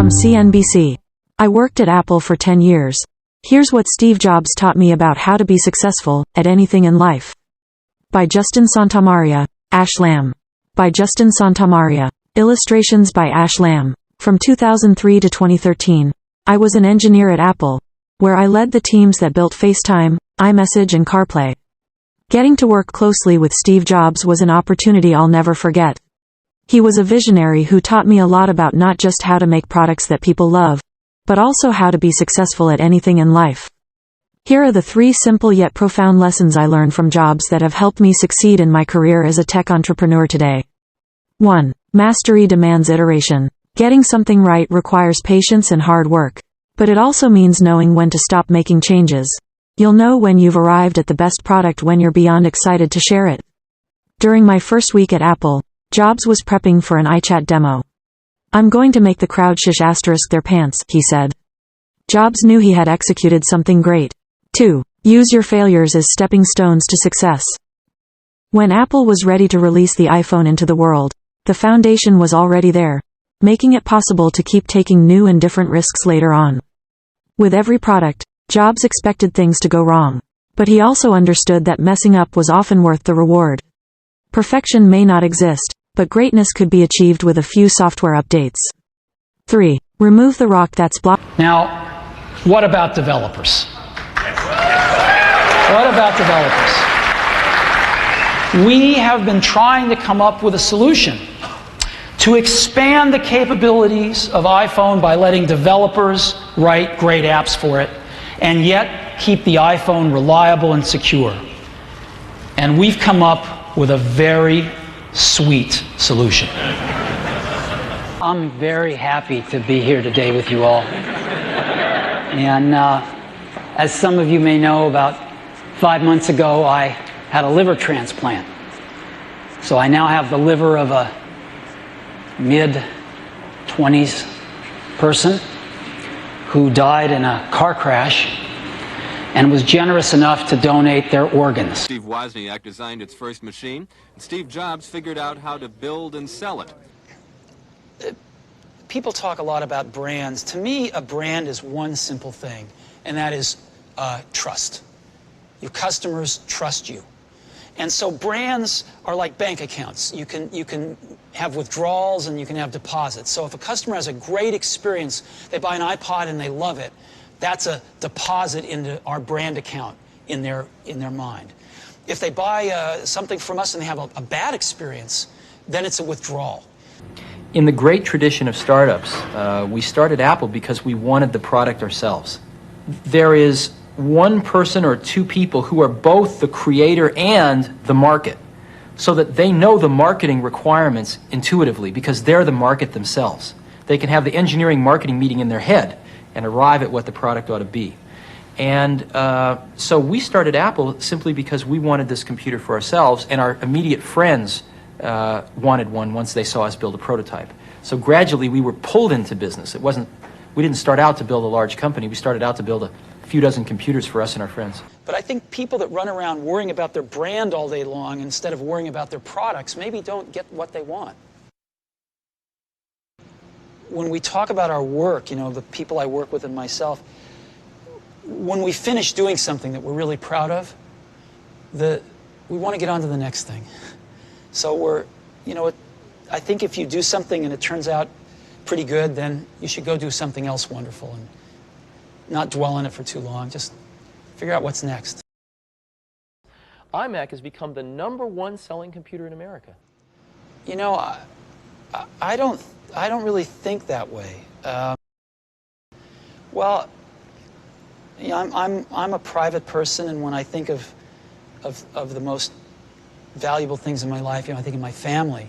From CNBC. I worked at Apple for 10 years. Here's what Steve Jobs taught me about how to be successful at anything in life. By Justin Santamaria. Ash Lamb. By Justin Santamaria. Illustrations by Ash Lamb. From 2003 to 2013, I was an engineer at Apple, where I led the teams that built FaceTime, iMessage and CarPlay. Getting to work closely with Steve Jobs was an opportunity I'll never forget. He was a visionary who taught me a lot about not just how to make products that people love, but also how to be successful at anything in life. Here are the 3 simple yet profound lessons I learned from Jobs that have helped me succeed in my career as a tech entrepreneur today. 1. Mastery demands iteration. Getting something right requires patience and hard work. But it also means knowing when to stop making changes. You'll know when you've arrived at the best product when you're beyond excited to share it. During my first week at Apple, Jobs was prepping for an iChat demo. "I'm going to make the crowd shish * their pants," he said. Jobs knew he had executed something great. 2. Use your failures as stepping stones to success. When Apple was ready to release the iPhone into the world, the foundation was already there, making it possible to keep taking new and different risks later on. With every product, Jobs expected things to go wrong. But he also understood that messing up was often worth the reward. Perfection may not exist, but greatness could be achieved with a few software updates. 3. Remove the rock that's blocking. Now, what about developers? What about developers? We have been trying to come up with a solution to expand the capabilities of iPhone by letting developers write great apps for it, and yet keep the iPhone reliable and secure. And we've come up with a very sweet solution. I'm very happy to be here today with you all. And as some of you may know, about 5 months ago, I had a liver transplant. So I now have the liver of a mid-20s person who died in a car crash and was generous enough to donate their organs. Steve Wozniak designed its first machine, and Steve Jobs figured out how to build and sell it. People talk a lot about brands. To me, a brand is one simple thing, and that is trust. Your customers trust you. And so brands are like bank accounts. You can have withdrawals and you can have deposits. So if a customer has a great experience, they buy an iPod and they love it, that's a deposit into our brand account in their mind. If they buy something from us and they have a bad experience, then it's a withdrawal. In the great tradition of startups, we started Apple because we wanted the product ourselves. There is one person or 2 people who are both the creator and the market, so that they know the marketing requirements intuitively because they're the market themselves. They can have the engineering marketing meeting in their head and arrive at what the product ought to be. And so we started Apple simply because we wanted this computer for ourselves, and our immediate friends wanted one once they saw us build a prototype. So gradually we were pulled into business. We didn't start out to build a large company. We started out to build a few dozen computers for us and our friends. But I think people that run around worrying about their brand all day long instead of worrying about their products maybe don't get what they want. When we talk about our work, you know, the people I work with and myself, when we finish doing something that we're really proud of, we want to get on to the next thing. So I think if you do something and it turns out pretty good, then you should go do something else wonderful and not dwell on it for too long. Just figure out what's next. iMac has become the #1 selling computer in America. You know, I don't really think that way. Well, you know, I'm a private person, and when I think of the most valuable things in my life, you know, I think of my family.